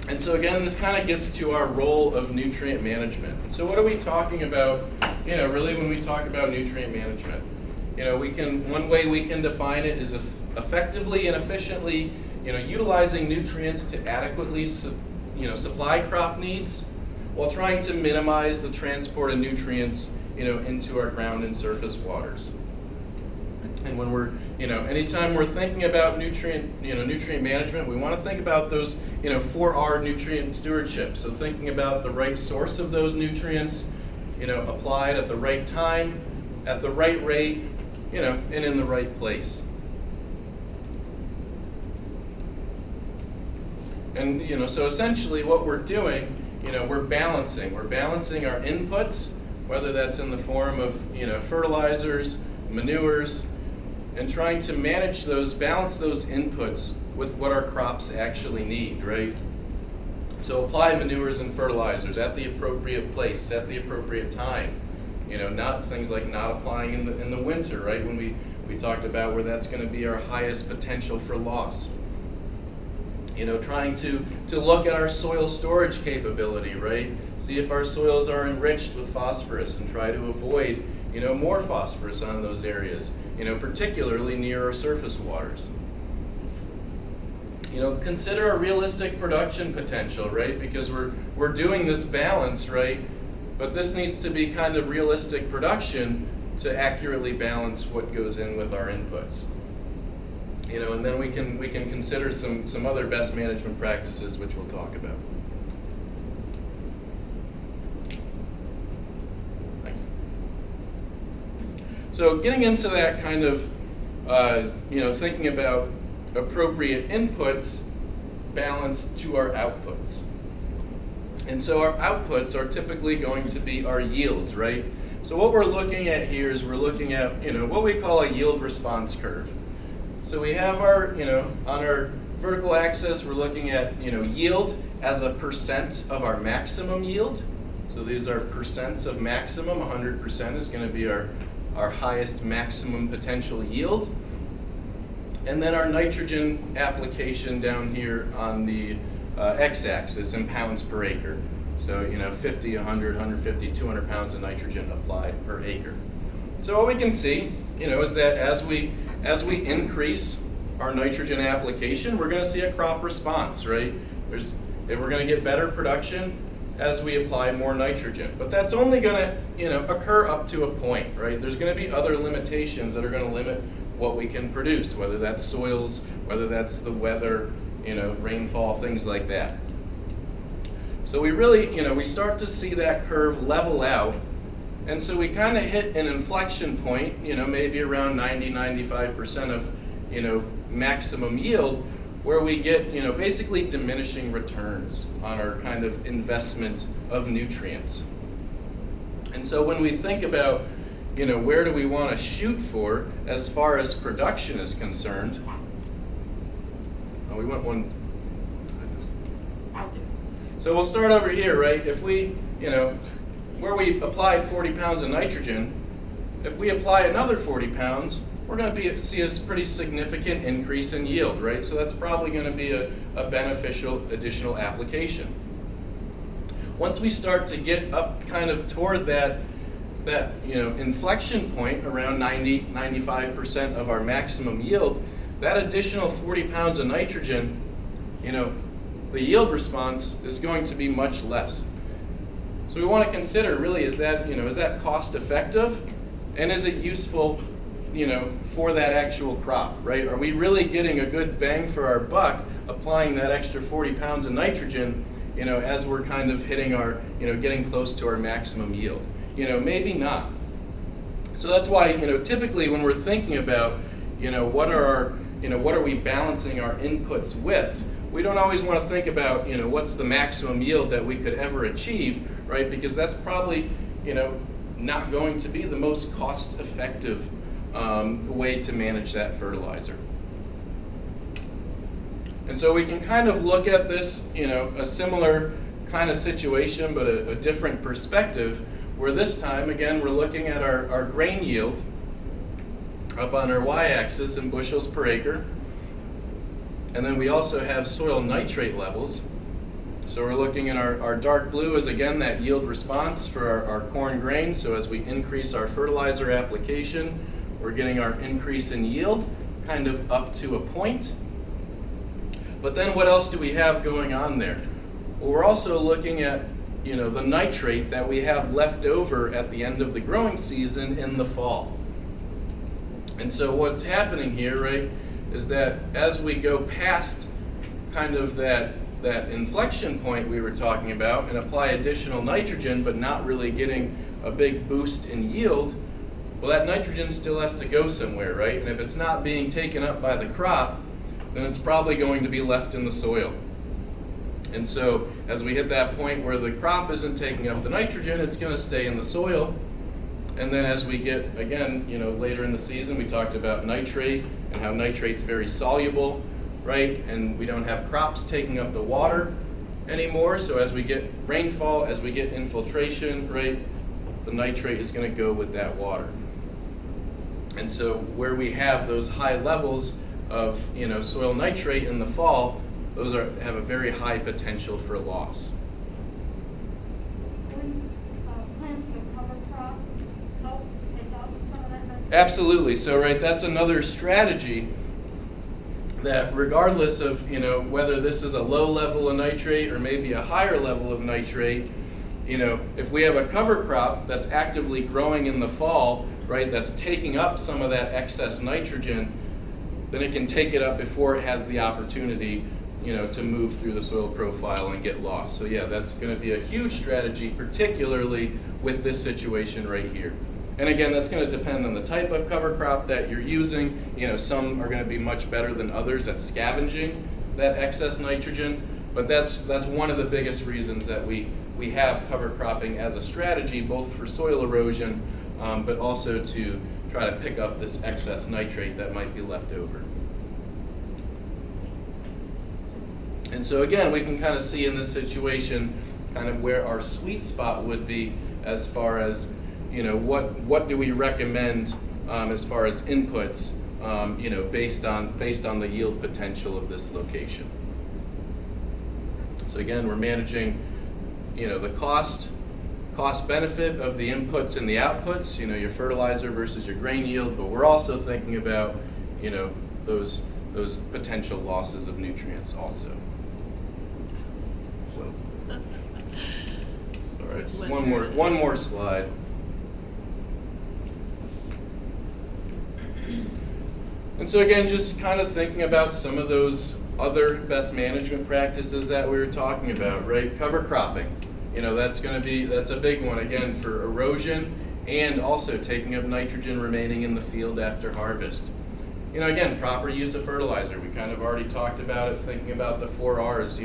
And so again, this kind of gets to our role of nutrient management. So what are we talking about, really when we talk about nutrient management? One way we can define it is effectively and efficiently, utilizing nutrients to adequately, supply crop needs while trying to minimize the transport of nutrients, into our ground and surface waters. And when we're, anytime we're thinking about nutrient management, we want to think about those, 4R nutrient stewardship. So thinking about the right source of those nutrients, applied at the right time, at the right rate, and in the right place. And, so essentially what we're doing, we're balancing our inputs, whether that's in the form of, fertilizers, manures, and trying to balance those inputs with what our crops actually need, right? So apply manures and fertilizers at the appropriate place, at the appropriate time. Not things like not applying in the winter, right? When we talked about where that's going to be our highest potential for loss. Trying to look at our soil storage capability, right? See if our soils are enriched with phosphorus and try to avoid, more phosphorus on those areas, particularly near our surface waters. Consider a realistic production potential, right? Because we're doing this balance, right? But this needs to be kind of realistic production to accurately balance what goes in with our inputs. And then we can consider some other best management practices, which we'll talk about. Thanks. So getting into that kind of, thinking about appropriate inputs balanced to our outputs. And so our outputs are typically going to be our yields, right? So what we're looking at here is we're looking at, what we call a yield response curve. So we have our, on our vertical axis, we're looking at, yield as a percent of our maximum yield. So these are percents of maximum. 100% is going to be our highest maximum potential yield. And then our nitrogen application down here on the x-axis in pounds per acre. So, 50, 100, 150, 200 pounds of nitrogen applied per acre. So what we can see, is that as we increase our nitrogen application, we're going to see a crop response, right? We're going to get better production as we apply more nitrogen. But that's only going to, occur up to a point, right? There's going to be other limitations that are going to limit what we can produce, whether that's soils, whether that's the weather, rainfall, things like that. So we really, we start to see that curve level out. And so we kind of hit an inflection point, maybe around 90-95% of, maximum yield, where we get, basically diminishing returns on our kind of investment of nutrients. And so when we think about, where do we want to shoot for as far as production is concerned? Oh, we went one. So we'll start over here, right? If we, where we applied 40 pounds of nitrogen, if we apply another 40 pounds, we're going to see a pretty significant increase in yield, right? So that's probably going to be a beneficial additional application. Once we start to get up kind of toward that inflection point around 90-95% of our maximum yield, that additional 40 pounds of nitrogen, the yield response is going to be much less. So we want to consider really, is that cost effective, and is it useful, for that actual crop, right? Are we really getting a good bang for our buck applying that extra 40 pounds of nitrogen, as we're kind of hitting our, getting close to our maximum yield? Maybe not. So that's why, typically when we're thinking about, what are we balancing our inputs with, we don't always want to think about, what's the maximum yield that we could ever achieve, right? Because that's probably, not going to be the most cost-effective way to manage that fertilizer. And so we can kind of look at this, a similar kind of situation, but a different perspective, where this time, again, we're looking at our grain yield up on our y-axis in bushels per acre. And then we also have soil nitrate levels So we're looking at our dark blue is again that yield response for our corn grain. So as we increase our fertilizer application, we're getting our increase in yield kind of up to a point. But then what else do we have going on there? Well, we're also looking at the nitrate that we have left over at the end of the growing season in the fall. And so what's happening here, right, is that as we go past kind of that inflection point we were talking about and apply additional nitrogen but not really getting a big boost in yield, well, that nitrogen still has to go somewhere, right? And if it's not being taken up by the crop, then it's probably going to be left in the soil. And so as we hit that point where the crop isn't taking up the nitrogen, it's going to stay in the soil. And then as we get, again, later in the season, we talked about nitrate and how nitrate's very soluble, right? And we don't have crops taking up the water anymore. So as we get rainfall, as we get infiltration, right, the nitrate is going to go with that water. And so where we have those high levels of soil nitrate in the fall, those have a very high potential for loss. When planting a cover crop help take out some of that nitrogen? Absolutely. So right, that's another strategy that regardless of whether this is a low level of nitrate or maybe a higher level of nitrate, if we have a cover crop that's actively growing in the fall, right, that's taking up some of that excess nitrogen, then it can take it up before it has the opportunity to move through the soil profile and get lost. So yeah, that's going to be a huge strategy, particularly with this situation right here. And again, that's going to depend on the type of cover crop that you're using. Some are going to be much better than others at scavenging that excess nitrogen. But that's one of the biggest reasons that we have cover cropping as a strategy, both for soil erosion, but also to try to pick up this excess nitrate that might be left over. And so again, we can kind of see in this situation kind of where our sweet spot would be as far as, what do we recommend as far as inputs, based on the yield potential of this location. So again, we're managing, the cost benefit of the inputs and the outputs, your fertilizer versus your grain yield, but we're also thinking about, those potential losses of nutrients also. All right, just one more slide. And so again, just kind of thinking about some of those other best management practices that we were talking about, right? Cover cropping, that's a big one again for erosion and also taking up nitrogen remaining in the field after harvest. Again, proper use of fertilizer. We kind of already talked about it, thinking about the 4 R's,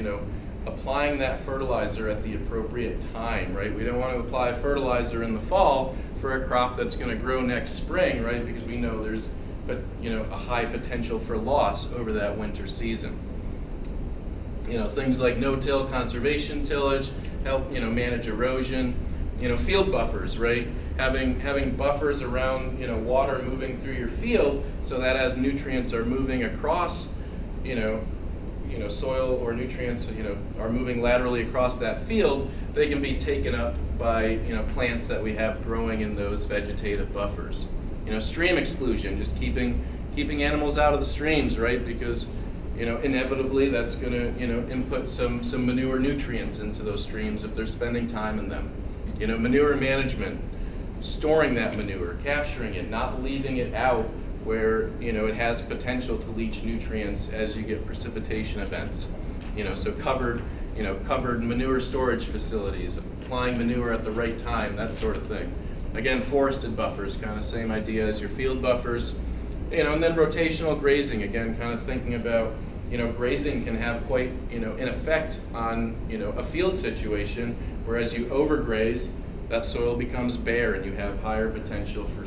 applying that fertilizer at the appropriate time, right? We don't want to apply fertilizer in the fall for a crop that's going to grow next spring, right? Because we know there's a high potential for loss over that winter season. Things like no-till conservation tillage help manage erosion. Field buffers, right? Having buffers around water moving through your field so that as nutrients are moving across soil or nutrients are moving laterally across that field, they can be taken up by plants that we have growing in those vegetative buffers. Stream exclusion, just keeping animals out of the streams, right? Because inevitably that's going to input some manure nutrients into those streams if they're spending time in them. Manure management, storing that manure, capturing it, not leaving it out where it has potential to leach nutrients as you get precipitation events. So covered manure storage facilities, applying manure at the right time, that sort of thing. Again, forested buffers, kind of same idea as your field buffers. And then rotational grazing, again, kind of thinking about, grazing can have quite, an effect on, a field situation, whereas you overgraze, that soil becomes bare and you have higher potential for,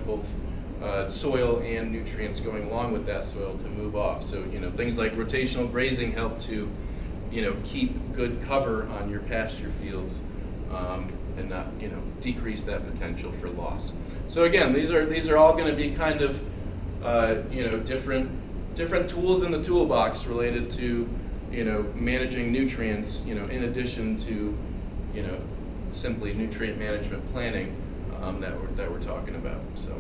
both soil and nutrients going along with that soil to move off. So, things like rotational grazing help to, keep good cover on your pasture fields and not, decrease that potential for loss. So again, these are all going to be kind of, different tools in the toolbox related to, you know, managing nutrients, you know, in addition to, you know, simply nutrient management planning that we're talking about. So.